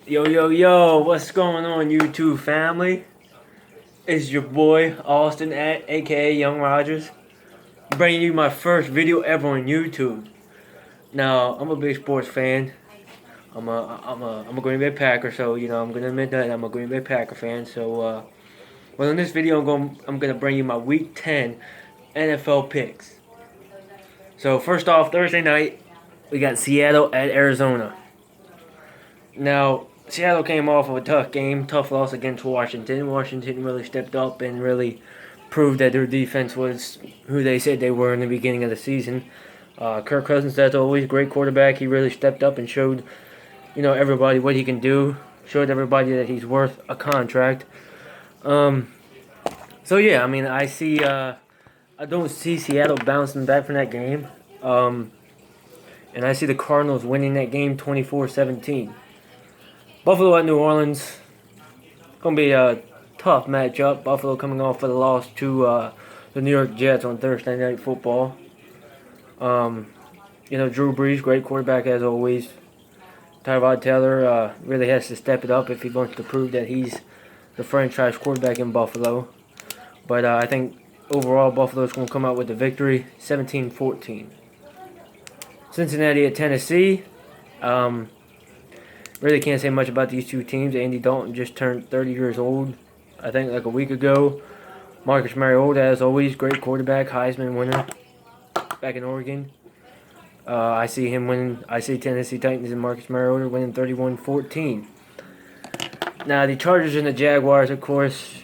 Yo, what's going on, YouTube family? It's your boy, Austin, aka Young Rogers, bringing you my first video ever on YouTube. Now, I'm a big sports fan. I'm a Green Bay Packer, so, I'm gonna admit that I'm a Green Bay Packer fan. Well, in this video, I'm gonna bring you my Week 10 NFL picks. So, first off, Thursday night, we got Seattle at Arizona. Now, Seattle came off of a tough game, tough loss against Washington. Washington really stepped up and really proved that their defense was who they said they were in the beginning of the season. Kirk Cousins, as always, great quarterback. He really stepped up and showed, everybody what he can do. Showed everybody that he's worth a contract. So yeah, I mean, I don't see Seattle bouncing back from that game. And I see the Cardinals winning that game 24-17. Buffalo at New Orleans, going to be a tough matchup. Buffalo coming off of the loss to the New York Jets on Thursday Night Football. Drew Brees, great quarterback as always. Tyrod Taylor really has to step it up if he wants to prove that he's the franchise quarterback in Buffalo. But I think overall Buffalo's going to come out with the victory, 17-14. Cincinnati at Tennessee. Really can't say much about these two teams. Andy Dalton just turned 30 years old, I think like a week ago. Marcus Mariota, as always, great quarterback, Heisman winner back in Oregon. I see him winning. I see Tennessee Titans and Marcus Mariota winning 31-14. Now, the Chargers and the Jaguars, of course,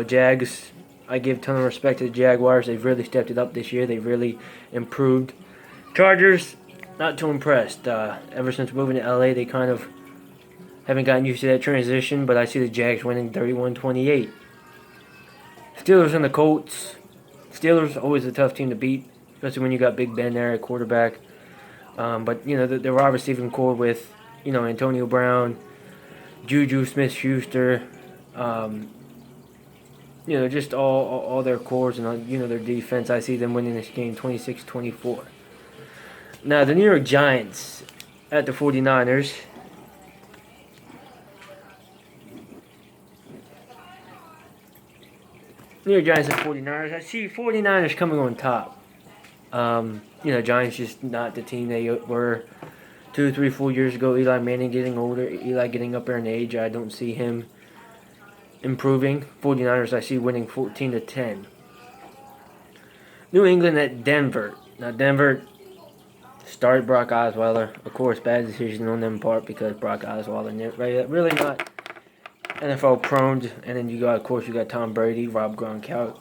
Jags, I give a ton of respect to the Jaguars. They've really stepped it up this year. They've really improved. Chargers, not too impressed. Ever since moving to LA, they kind of haven't gotten used to that transition, but I see the Jags winning 31-28. Steelers and the Colts. Steelers, always a tough team to beat, especially when you got Big Ben there at quarterback. But, the wide receiving core with, Antonio Brown, Juju Smith-Schuster, just all their cores and, their defense. I see them winning this game 26-24. Now, the New York Giants at the 49ers. New York Giants and 49ers. I see 49ers coming on top. Giants just not the team they were 2, 3, 4 years ago. Eli Manning getting older. Eli getting up there in age. I don't see him improving. 49ers I see winning 14-10. New England at Denver. Now Denver started Brock Osweiler. Of course, bad decision on them part because Brock Osweiler really not NFL prone, and then you got Tom Brady, Rob Gronkowski,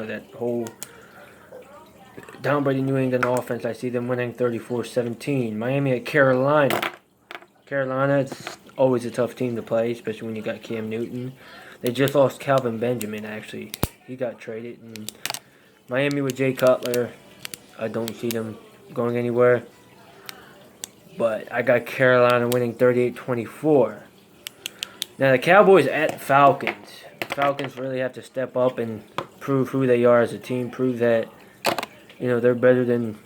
that whole Tom Brady New England offense. I see them winning 34-17. Miami at Carolina. Carolina, it's always a tough team to play, especially when you got Cam Newton. They just lost Calvin Benjamin, actually. He got traded. And Miami with Jay Cutler, I don't see them going anywhere. But I got Carolina winning 38-24. Now, the Cowboys at Falcons. Falcons really have to step up and prove who they are as a team. Prove that, they're better than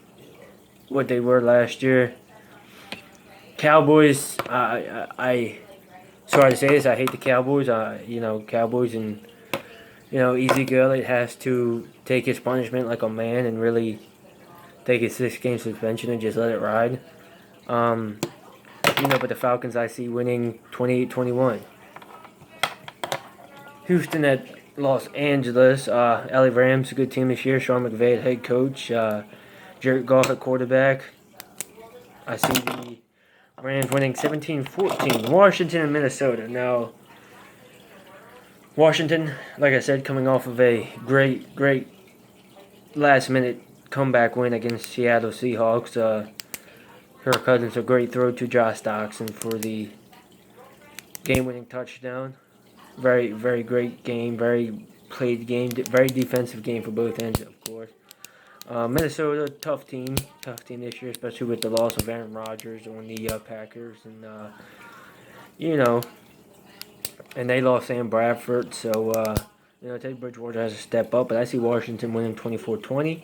what they were last year. Cowboys, I sorry to say this, I hate the Cowboys. Cowboys and, Ezekiel has to take his punishment like a man and really take his 6-game suspension and just let it ride. But the Falcons I see winning 28-21. Houston at Los Angeles. LA Rams, a good team this year. Sean McVay at head coach. Jared Goff at quarterback. I see the Rams winning 17-14. Washington and Minnesota. Now, Washington, like I said, coming off of a great last-minute comeback win against Seattle Seahawks. Kirk Cousins, a great throw to Josh Doctson for the game-winning touchdown. Very, very great game. Very played game. Very defensive game for both ends, of course. Minnesota, tough team this year, especially with the loss of Aaron Rodgers on the Packers, and and they lost Sam Bradford, so Teddy Bridgewater has to step up. But I see Washington winning 24-20.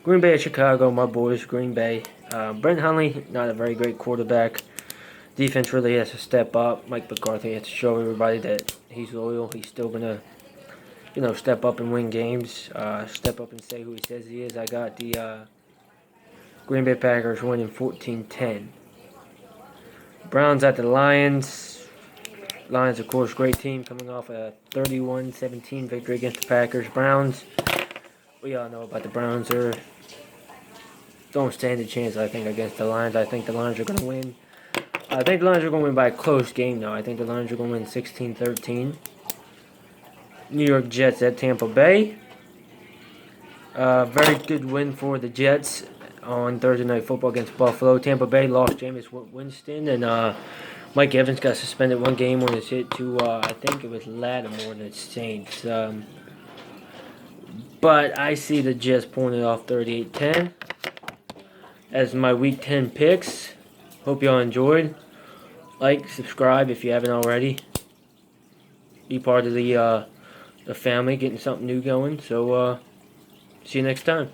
Green Bay at Chicago, my boys, Green Bay. Brent Hundley, not a very great quarterback. Defense really has to step up. Mike McCarthy has to show everybody that he's loyal. He's still gonna, step up and win games. Step up and say who he says he is. I got the Green Bay Packers winning 14-10. Browns at the Lions. Lions, of course, great team coming off a 31-17 victory against the Packers. Browns, we all know about the Browns. Don't stand a chance, I think, against the Lions. I think the Lions are going to win. I think the Lions are going to win by a close game, though. I think the Lions are going to win 16-13. New York Jets at Tampa Bay. Very good win for the Jets on Thursday Night Football against Buffalo. Tampa Bay lost Jameis Winston, and Mike Evans got suspended one game when it's hit to, I think it was Lattimore and the Saints. But I see the Jets pulling it off 38-10 as my Week 10 picks. Hope y'all enjoyed. Like, subscribe if you haven't already. Be part of the family, getting something new going. So, see you next time.